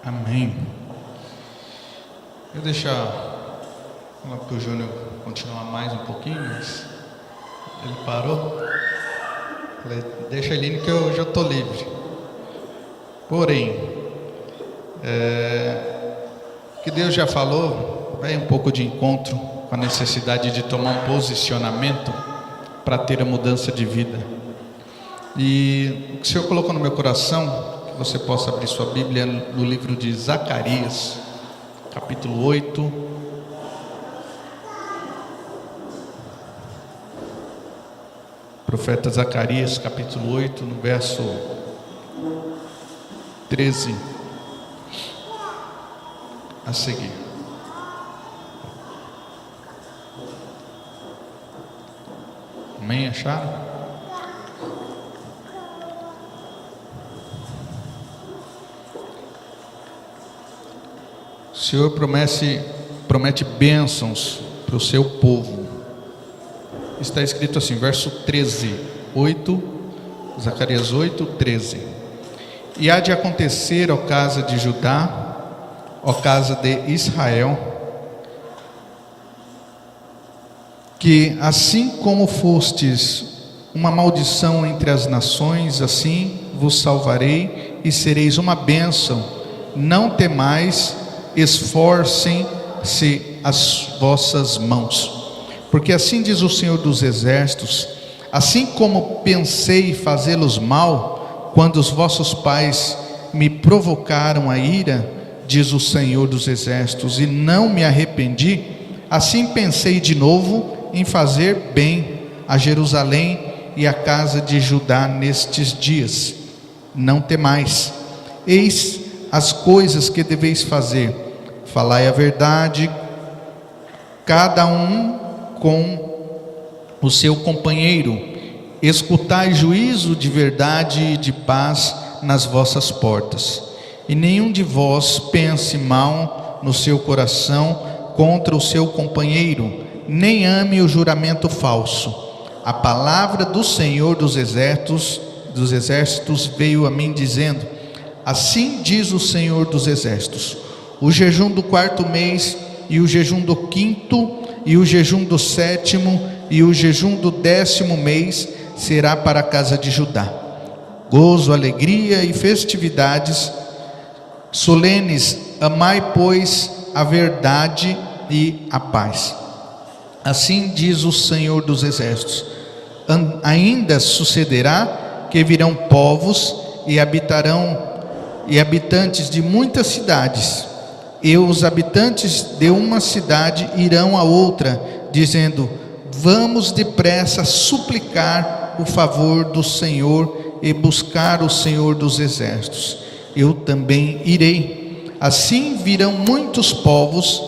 Amém. Eu vou deixar falar para o Júnior continuar mais um pouquinho, mas ele parou. Falei, deixa ele indo que eu já estou livre. Porém, que Deus já falou, vai um pouco de encontro com a necessidade de tomar um posicionamento para ter a mudança de vida. E o que o Senhor colocou no meu coração, que você possa abrir sua Bíblia no livro de Zacarias, capítulo 8. Profeta Zacarias, capítulo 8, no verso 13 a seguir. Amém? Acharam? O Senhor promete bênçãos para o seu povo. Está escrito assim, verso 13, 8, Zacarias 8, 13. E há de acontecer, ó casa de Judá, ó casa de Israel, que assim como fostes uma maldição entre as nações, assim vos salvarei e sereis uma bênção. Não temais, esforcem-se as vossas mãos. Porque assim diz o Senhor dos Exércitos: assim como pensei fazê-los mal, quando os vossos pais me provocaram a ira, diz o Senhor dos Exércitos, e não me arrependi, assim pensei de novo em fazer bem a Jerusalém e a casa de Judá nestes dias. Não temais, eis as coisas que deveis fazer: falai a verdade, cada um com o seu companheiro, escutai juízo de verdade e de paz nas vossas portas, e nenhum de vós pense mal no seu coração contra o seu companheiro, nem ame o juramento falso. A palavra do Senhor dos exércitos veio a mim dizendo: assim diz o Senhor dos Exércitos: o jejum do 4º mês, e o jejum do 5º, e o jejum do 7º, e o jejum do 10º mês será para a casa de Judá. Gozo, alegria e festividades solenes, amai, pois, a verdade e a paz. Assim diz o Senhor dos Exércitos: ainda sucederá que virão povos e habitantes de muitas cidades, e os habitantes de uma cidade irão a outra, dizendo: vamos depressa suplicar o favor do Senhor e buscar o Senhor dos Exércitos. Eu também irei. Assim virão muitos povos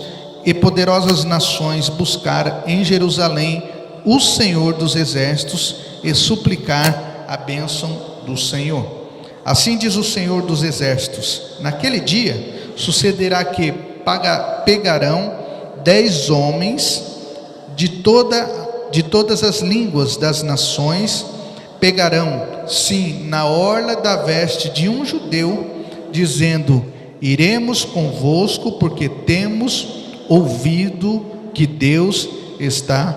e poderosas nações buscar em Jerusalém o Senhor dos Exércitos e suplicar a bênção do Senhor. Assim diz o Senhor dos Exércitos: naquele dia sucederá que pegarão 10 homens de todas as línguas das nações, pegarão, sim, na orla da veste de um judeu, dizendo: iremos convosco, porque temos ouvido que Deus está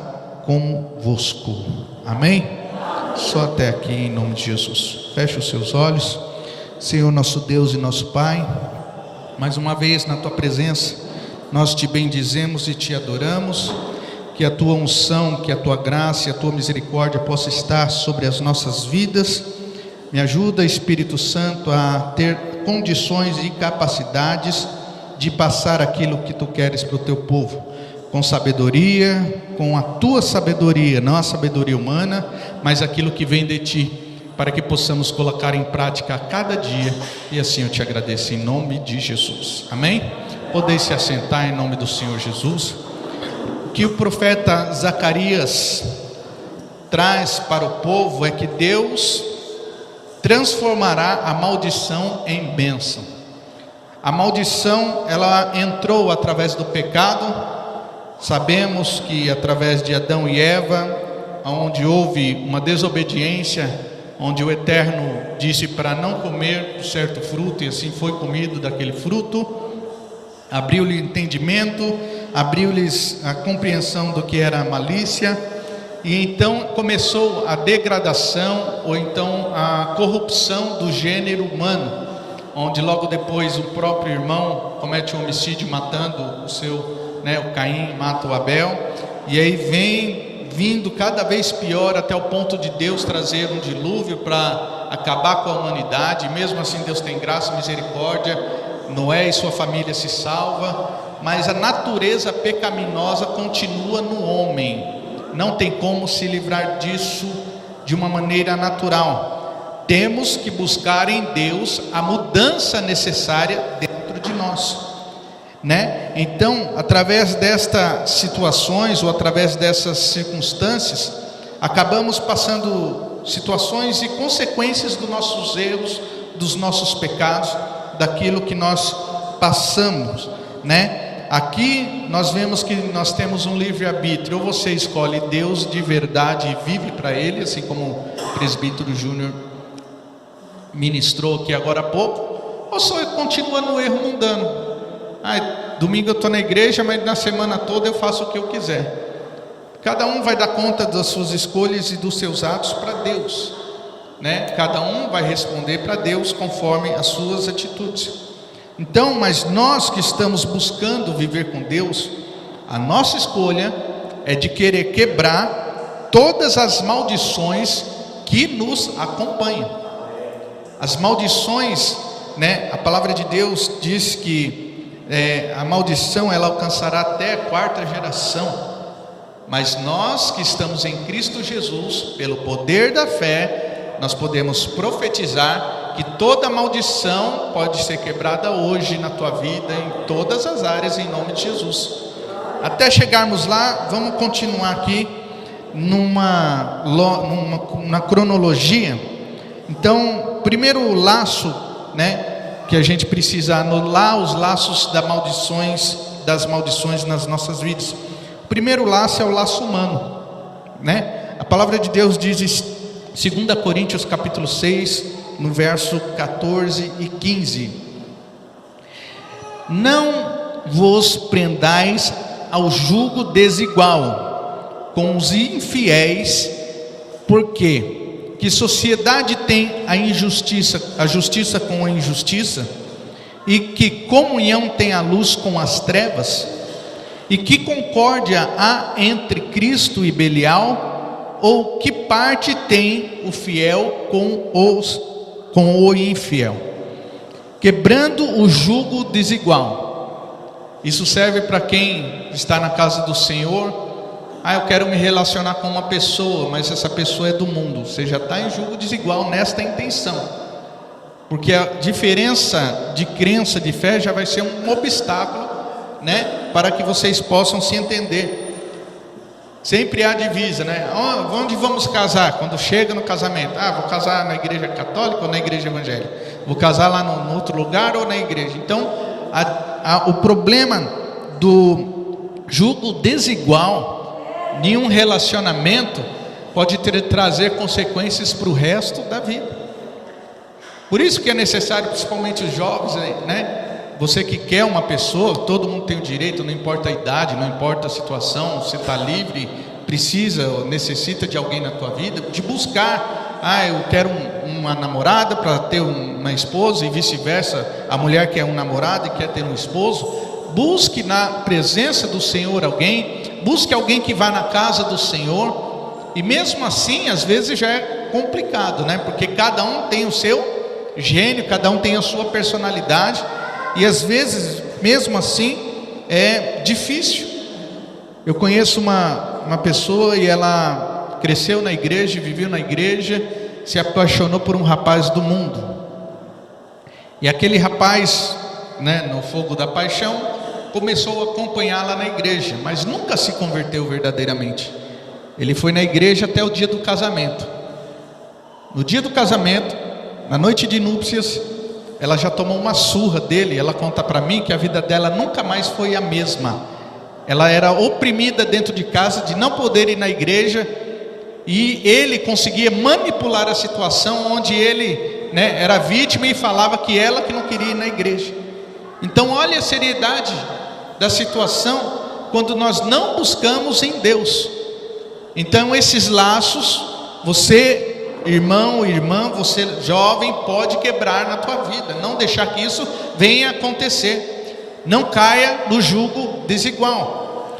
convosco. Amém? Só até aqui, em nome de Jesus. Feche os seus olhos. Senhor nosso Deus e nosso Pai, mais uma vez na tua presença nós te bendizemos e te adoramos. Que a tua unção, que a tua graça e a tua misericórdia possa estar sobre as nossas vidas. Me ajuda, Espírito Santo, a ter condições e capacidades de passar aquilo que tu queres para o teu povo, com sabedoria, com a tua sabedoria, não a sabedoria humana, mas aquilo que vem de ti, para que possamos colocar em prática a cada dia. E assim eu te agradeço em nome de Jesus. Amém? Podeis se assentar em nome do Senhor Jesus. O que o profeta Zacarias traz para o povo é que Deus transformará a maldição em bênção. A maldição, ela entrou através do pecado. Sabemos que através de Adão e Eva, onde houve uma desobediência, onde o Eterno disse para não comer certo fruto, e assim foi comido daquele fruto. Abriu-lhe o entendimento, abriu-lhes a compreensão do que era a malícia, e então começou a degradação, ou então a corrupção do gênero humano, onde logo depois o próprio irmão comete um homicídio matando o Caim mata o Abel, e aí vem vindo cada vez pior, até o ponto de Deus trazer um dilúvio para acabar com a humanidade. Mesmo assim Deus tem graça e misericórdia, Noé e sua família se salva, mas a natureza pecaminosa continua no homem, não tem como se livrar disso de uma maneira natural. Temos que buscar em Deus a mudança necessária dentro de nós, né? Então, através destas situações ou através dessas circunstâncias, acabamos passando situações e consequências dos nossos erros, dos nossos pecados, daquilo que nós passamos, né? Aqui nós vemos que nós temos um livre-arbítrio. Ou você escolhe Deus de verdade e vive para Ele, assim como o presbítero Júnior ministrou aqui agora há pouco, ou só continua no erro mundano. Domingo eu estou na igreja, mas na semana toda eu faço o que eu quiser. Cada um vai dar conta das suas escolhas e dos seus atos para Deus, né? Cada um vai responder para Deus conforme as suas atitudes. Então, mas nós que estamos buscando viver com Deus, a nossa escolha é de querer quebrar todas as maldições que nos acompanham. As maldições, né? A palavra de Deus diz que a maldição ela alcançará até a 4ª geração. Mas nós que estamos em Cristo Jesus, pelo poder da fé, nós podemos profetizar que toda maldição pode ser quebrada hoje na tua vida, em todas as áreas, em nome de Jesus. Até chegarmos lá, vamos continuar aqui numa cronologia. Então, primeiro laço, né, que a gente precisa anular os laços das maldições nas nossas vidas. O primeiro laço é o laço humano, né? A palavra de Deus diz em 2 Coríntios capítulo 6, no verso 14 e 15: não vos prendais ao jugo desigual com os infiéis, porque que sociedade tem a justiça com a injustiça? E que comunhão tem a luz com as trevas? E que concórdia há entre Cristo e Belial? Ou que parte tem o fiel com o infiel? Quebrando o jugo desigual. Isso serve para quem está na casa do Senhor. Eu quero me relacionar com uma pessoa, mas essa pessoa é do mundo. Você já está em jugo desigual nesta intenção, porque a diferença de crença, de fé, já vai ser um obstáculo, né, para que vocês possam se entender. Sempre há divisa, né? Onde vamos casar? Quando chega no casamento, vou casar na igreja católica ou na igreja evangélica? Vou casar lá no outro lugar ou na igreja? Então, o problema do jugo desigual em um relacionamento pode trazer consequências para o resto da vida. Por isso que é necessário, principalmente os jovens, né? Você que quer uma pessoa, todo mundo tem o direito, não importa a idade, não importa a situação, você está livre, precisa ou necessita de alguém na tua vida, de buscar. Eu quero uma namorada para ter uma esposa, e vice-versa, a mulher quer um namorado e quer ter um esposo. Busque na presença do Senhor alguém, busque alguém que vá na casa do Senhor. E mesmo assim, às vezes já é complicado, né? Porque cada um tem o seu gênio, cada um tem a sua personalidade, e às vezes, mesmo assim, é difícil. Eu conheço uma pessoa, e ela cresceu na igreja, viveu na igreja, se apaixonou por um rapaz do mundo. E aquele rapaz, né, no fogo da paixão, começou a acompanhá-la na igreja, mas nunca se converteu verdadeiramente. Ele foi na igreja até o dia do casamento. No dia do casamento, na noite de núpcias, ela já tomou uma surra dele. Ela conta para mim que a vida dela nunca mais foi a mesma. Ela era oprimida dentro de casa, de não poder ir na igreja, e ele conseguia manipular a situação onde ele, era vítima e falava que ela que não queria ir na igreja. Então olha a seriedade da situação quando nós não buscamos em Deus. Então esses laços, você irmão, irmã, você jovem, pode quebrar na tua vida, não deixar que isso venha acontecer. Não caia no jugo desigual,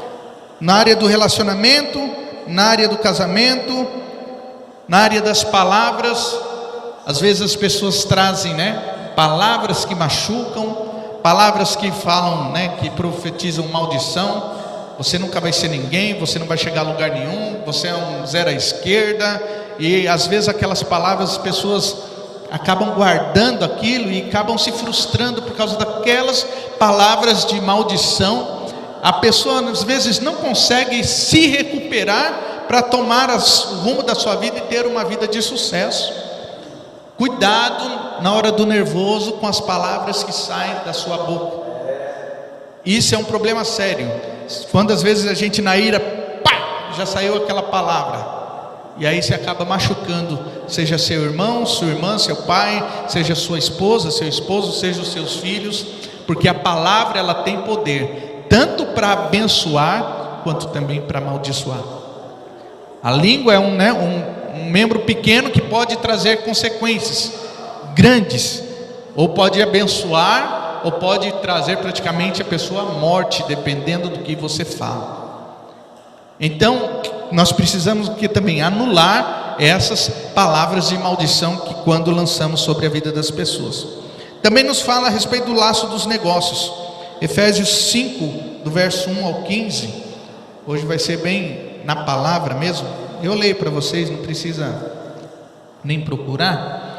na área do relacionamento, na área do casamento, na área das palavras. Às vezes as pessoas trazem, palavras que machucam, palavras que falam, que profetizam maldição. Você nunca vai ser ninguém, você não vai chegar a lugar nenhum, você é um zero à esquerda. E às vezes aquelas palavras, as pessoas acabam guardando aquilo e acabam se frustrando por causa daquelas palavras de maldição. A pessoa às vezes não consegue se recuperar para tomar o rumo da sua vida e ter uma vida de sucesso. Cuidado na hora do nervoso com as palavras que saem da sua boca. Isso é um problema sério. Quando às vezes a gente na ira, já saiu aquela palavra, e aí você acaba machucando, seja seu irmão, sua irmã, seu pai, seja sua esposa, seu esposo, seja os seus filhos, porque a palavra ela tem poder, tanto para abençoar, quanto também para amaldiçoar. A língua é um membro pequeno que pode trazer consequências grandes, ou pode abençoar, ou pode trazer praticamente a pessoa à morte, dependendo do que você fala. Então, nós precisamos também anular essas palavras de maldição que quando lançamos sobre a vida das pessoas. Também nos fala a respeito do laço dos negócios. Efésios 5, do verso 1 ao 15. Hoje vai ser bem na palavra mesmo. Eu leio para vocês, não precisa nem procurar.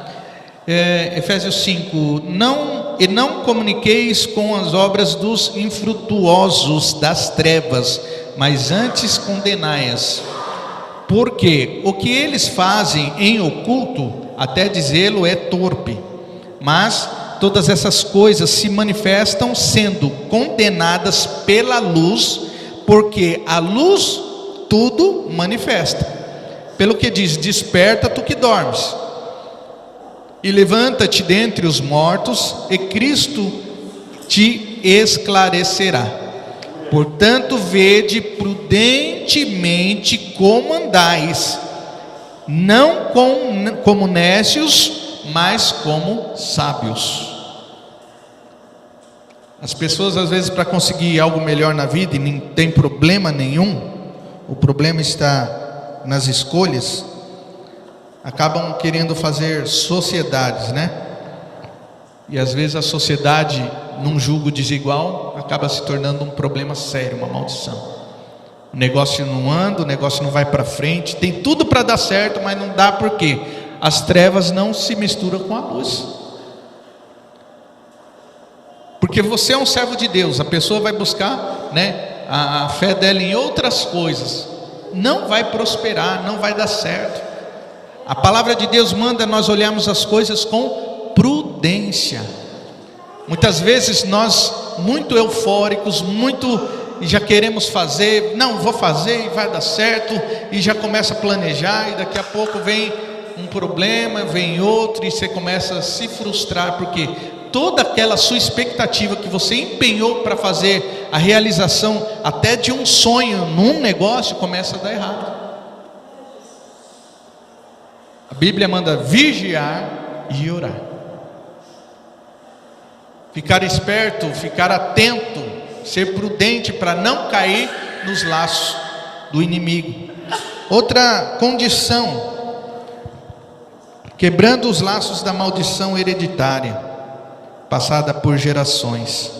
Efésios 5: não comuniqueis com as obras dos infrutuosos das trevas, mas antes condenai-as, porque o que eles fazem em oculto, até dizê-lo, é torpe, mas todas essas coisas se manifestam sendo condenadas pela luz, porque a luz tudo manifesta. Pelo que diz: desperta tu que dormes, e levanta-te dentre os mortos, e Cristo te esclarecerá. Portanto, vede prudentemente como andais, não como nécios, mas como sábios. As pessoas às vezes, para conseguir algo melhor na vida, e não tem problema nenhum, o problema está nas escolhas, acabam querendo fazer sociedades, E às vezes a sociedade, num julgo desigual, acaba se tornando um problema sério, uma maldição. O negócio não anda, o negócio não vai para frente, tem tudo para dar certo, mas não dá porque as trevas não se misturam com a luz. Porque você é um servo de Deus, a pessoa vai buscar, a fé dela em outras coisas, não vai prosperar, não vai dar certo. A palavra de Deus manda nós olharmos as coisas com prudência. Muitas vezes nós, muito eufóricos, e já queremos fazer, não, vou fazer e vai dar certo, e já começa a planejar, e daqui a pouco vem um problema, vem outro, e você começa a se frustrar, porque toda aquela sua expectativa que você empenhou para fazer a realização até de um sonho num negócio, começa a dar errado. A Bíblia manda vigiar e orar, ficar esperto, ficar atento, ser prudente para não cair nos laços do inimigo. Outra condição: quebrando os laços da maldição hereditária, passada por gerações.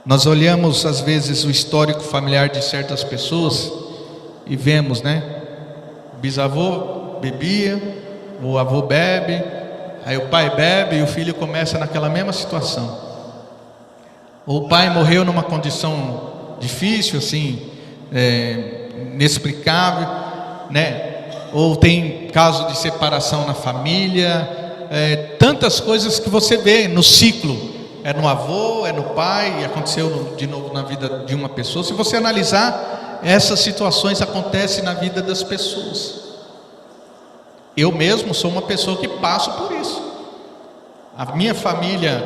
Nós olhamos às vezes o histórico familiar de certas pessoas e vemos, o bisavô bebia, o avô bebe, aí o pai bebe e o filho começa naquela mesma situação. Ou o pai morreu numa condição difícil, assim, inexplicável, ou tem caso de separação na família, tantas coisas que você vê no ciclo, é no avô, é no pai, e aconteceu de novo na vida de uma pessoa. Se você analisar, essas situações acontecem na vida das pessoas. Eu mesmo sou uma pessoa que passo por isso. A minha família,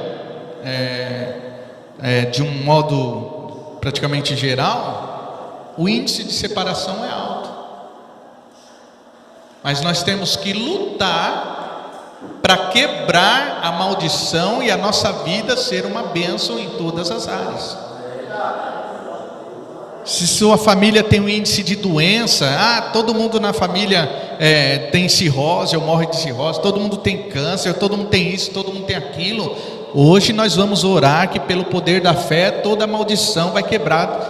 de um modo praticamente geral, o índice de separação é alto. Mas nós temos que lutar para quebrar a maldição e a nossa vida ser uma bênção em todas as áreas. Se sua família tem um índice de doença, todo mundo na família tem cirrose ou morre de cirrose, todo mundo tem câncer, todo mundo tem isso, todo mundo tem aquilo. Hoje nós vamos orar que pelo poder da fé toda maldição vai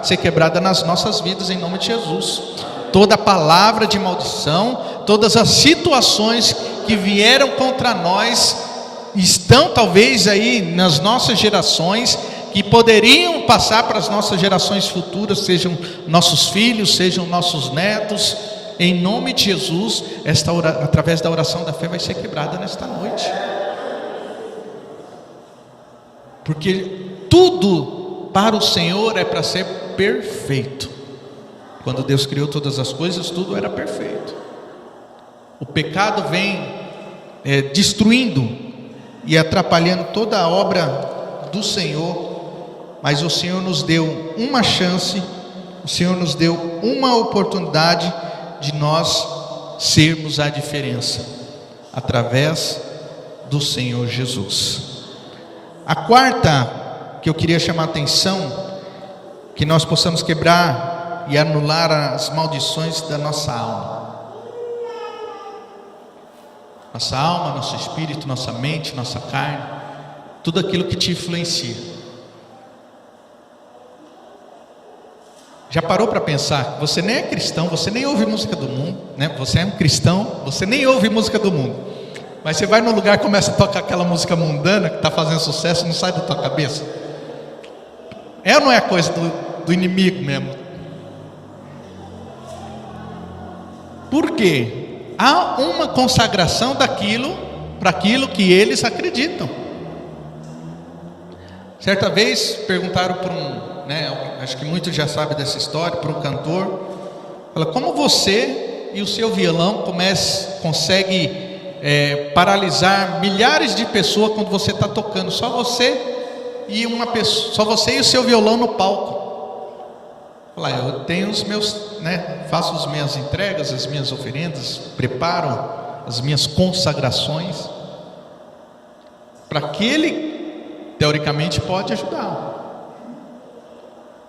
ser quebrada nas nossas vidas em nome de Jesus. Toda palavra de maldição, todas as situações que vieram contra nós, estão talvez aí nas nossas gerações, que poderiam passar para as nossas gerações futuras, sejam nossos filhos, sejam nossos netos. Em nome de Jesus, através da oração da fé vai ser quebrada nesta noite. Porque tudo para o Senhor é para ser perfeito. Quando Deus criou todas as coisas, tudo era perfeito. O pecado vem destruindo e atrapalhando toda a obra do Senhor. Mas o Senhor nos deu uma chance, o Senhor nos deu uma oportunidade de nós sermos a diferença, através do Senhor Jesus. A quarta que eu queria chamar a atenção, que nós possamos quebrar e anular as maldições da nossa alma. Nossa alma, nosso espírito, nossa mente, nossa carne, tudo aquilo que te influencia. Já parou para pensar que você nem é cristão, você nem ouve música do mundo, né? Você é um cristão, você nem ouve música do mundo, mas você vai no lugar e começa a tocar aquela música mundana que está fazendo sucesso, não sai da tua cabeça? É ou não é coisa do inimigo mesmo? Por quê? Há uma consagração daquilo para aquilo que eles acreditam. Certa vez perguntaram para acho que muitos já sabem dessa história, para um cantor, fala, como você e o seu violão consegue paralisar milhares de pessoas quando você está tocando, só você e o seu violão no palco. Fala, eu tenho os meus, faço as minhas entregas, as minhas oferendas, preparo as minhas consagrações para aquele, teoricamente, pode ajudar.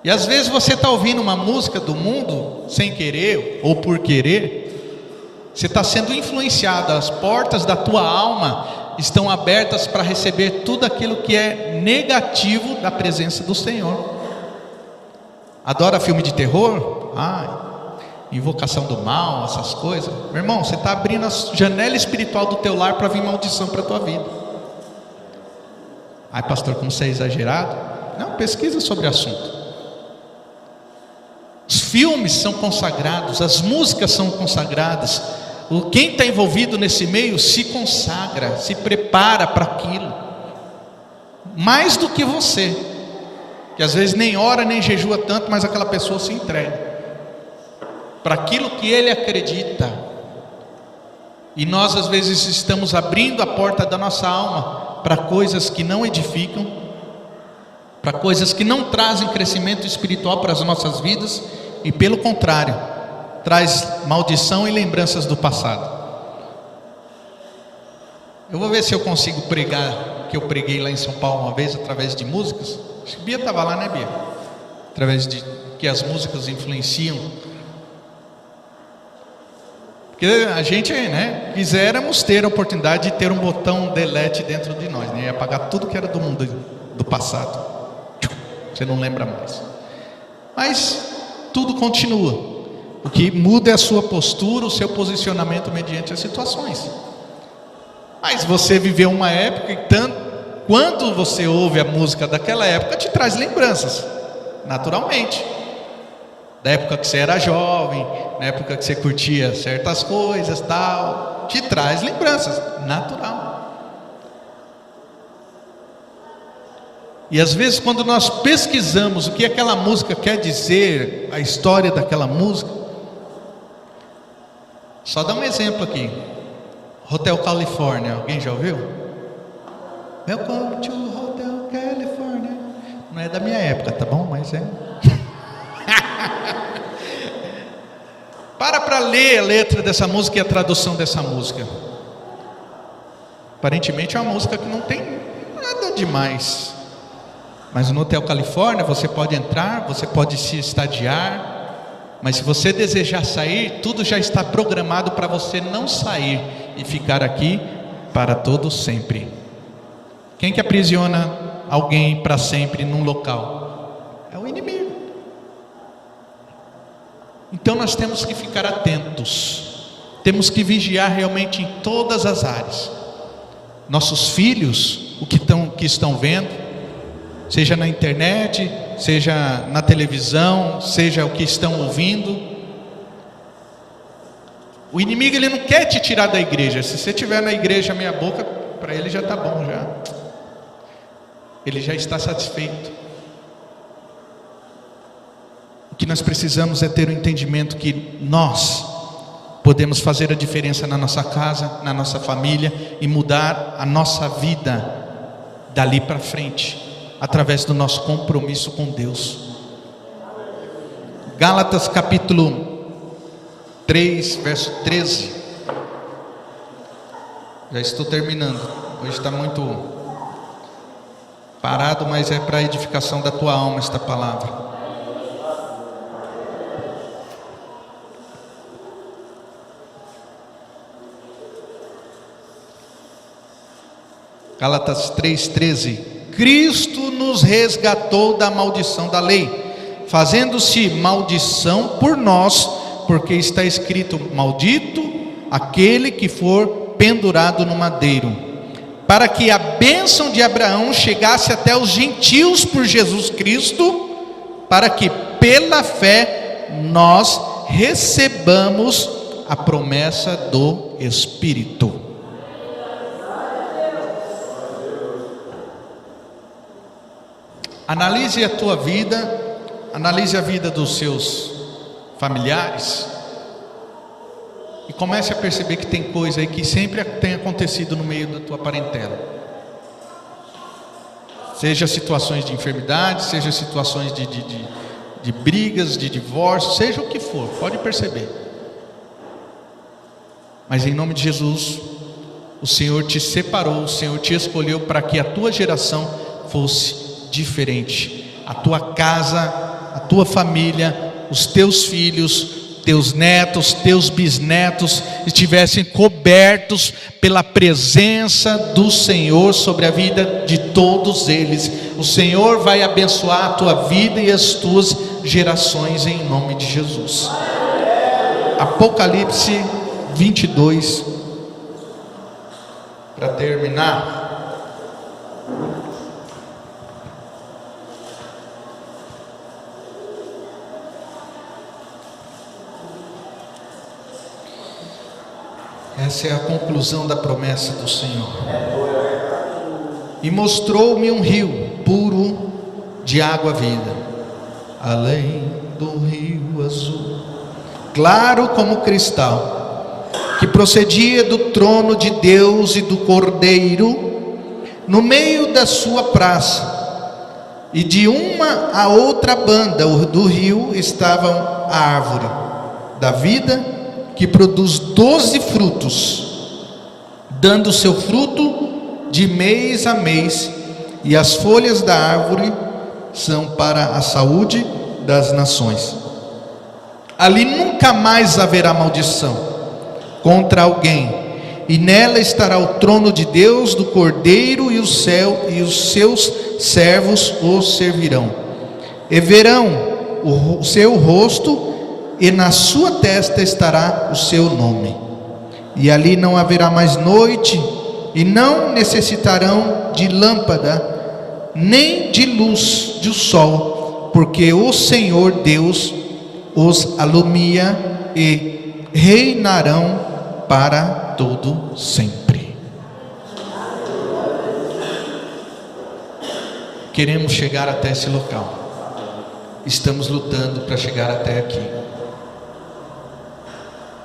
E às vezes você está ouvindo uma música do mundo sem querer ou por querer, você está sendo influenciado, as portas da tua alma estão abertas para receber tudo aquilo que é negativo da presença do Senhor. Adora filme de terror? Invocação do mal, essas coisas. Meu irmão, você está abrindo a janela espiritual do teu lar para vir maldição para a tua vida. Pastor, como você é exagerado? Não, pesquisa sobre o assunto. Os filmes são consagrados, as músicas são consagradas. Quem está envolvido nesse meio se consagra, se prepara para aquilo, mais do que você, que às vezes nem ora nem jejua tanto, mas aquela pessoa se entrega para aquilo que ele acredita. E nós às vezes estamos abrindo a porta da nossa alma para coisas que não edificam, para coisas que não trazem crescimento espiritual para as nossas vidas, e pelo contrário, traz maldição e lembranças do passado. Eu vou ver se eu consigo pregar, que eu preguei lá em São Paulo uma vez, através de músicas. Acho que Bia estava lá, né, Bia? Através de que as músicas influenciam. Porque a gente, quiséramos ter a oportunidade de ter um botão delete dentro de nós, e apagar tudo que era do mundo, do passado. Você não lembra mais. Mas tudo continua. O que muda é a sua postura, o seu posicionamento mediante as situações. Mas você viveu uma época e quando você ouve a música daquela época, te traz lembranças, naturalmente. Da época que você era jovem, na época que você curtia certas coisas, tal, te traz lembranças, natural. E às vezes quando nós pesquisamos o que aquela música quer dizer, a história daquela música, só dá um exemplo aqui. Hotel California, alguém já ouviu? Welcome to Hotel California. Não é da minha época, tá bom? Mas é. Para ler a letra dessa música e a tradução dessa música. Aparentemente é uma música que não tem nada demais. Mas no Hotel Califórnia você pode entrar, você pode se estadiar, mas se você desejar sair, tudo já está programado para você não sair e ficar aqui para todo sempre. Quem que aprisiona alguém para sempre num local? É o inimigo. Então nós temos que ficar atentos, temos que vigiar realmente em todas as áreas. Nossos filhos, o que estão vendo, seja na internet, seja na televisão, seja o que estão ouvindo. O inimigo, ele não quer te tirar da igreja. Se você estiver na igreja meia boca, para ele já está bom já. Ele já está satisfeito. O que nós precisamos é ter o entendimento que nós podemos fazer a diferença na nossa casa, na nossa família e mudar a nossa vida dali para frente, através do nosso compromisso com Deus. Gálatas capítulo 3, verso 13. Já estou terminando. Hoje está muito parado, mas é para a edificação da tua alma esta palavra. Gálatas 3,13. Cristo nos resgatou da maldição da lei, fazendo-se maldição por nós, porque está escrito: maldito aquele que for pendurado no madeiro, para que a bênção de Abraão chegasse até os gentios por Jesus Cristo, para que pela fé nós recebamos a promessa do Espírito. Analise a tua vida, analise a vida dos seus familiares e comece a perceber que tem coisa aí que sempre tem acontecido no meio da tua parentela. Seja situações de enfermidade, seja situações de brigas, de divórcio, seja o que for, pode perceber. Mas em nome de Jesus, o Senhor te separou, o Senhor te escolheu para que a tua geração fosse diferente. A tua casa, a tua família, os teus filhos, teus netos, teus bisnetos estivessem cobertos pela presença do Senhor sobre a vida de todos eles. O Senhor vai abençoar a tua vida e as tuas gerações em nome de Jesus. Apocalipse 22, para terminar. Essa é a conclusão da promessa do Senhor. E mostrou-me um rio puro de água viva, além do rio azul, claro como cristal, que procedia do trono de Deus e do Cordeiro. No meio da sua praça e de uma a outra banda do rio estava a árvore da vida, que produz 12 frutos, dando seu fruto de mês a mês, e as folhas da árvore são para a saúde das nações. Ali nunca mais haverá maldição contra alguém, e nela estará o trono de Deus, do Cordeiro, e o céu, e os seus servos o servirão, e verão o seu rosto, e na sua testa estará o seu nome. E ali não haverá mais noite, e não necessitarão de lâmpada, nem de luz do sol, porque o Senhor Deus os alumia, e reinarão para todo sempre. queremos chegar até esse local. Estamos lutando para chegar até aqui.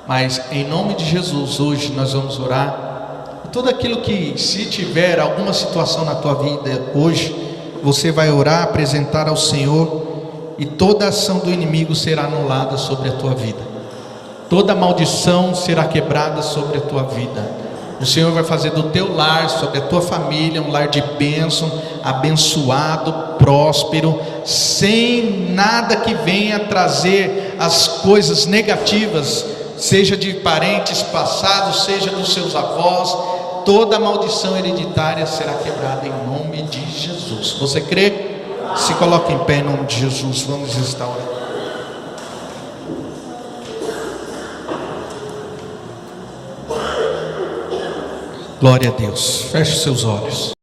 Mas em nome de Jesus, hoje nós vamos orar. Tudo aquilo que, se tiver alguma situação na tua vida hoje, você vai orar, apresentar ao Senhor, e toda ação do inimigo será anulada sobre a tua vida. Toda maldição será quebrada sobre a tua vida. O Senhor vai fazer do teu lar, sobre a tua família, um lar de bênção, abençoado, próspero, sem nada que venha trazer as coisas negativas, seja de parentes passados, seja dos seus avós. Toda maldição hereditária será quebrada em nome de Jesus. Você crê? Se coloque em pé em nome de Jesus. Vamos estar orando. Glória a Deus. Feche seus olhos.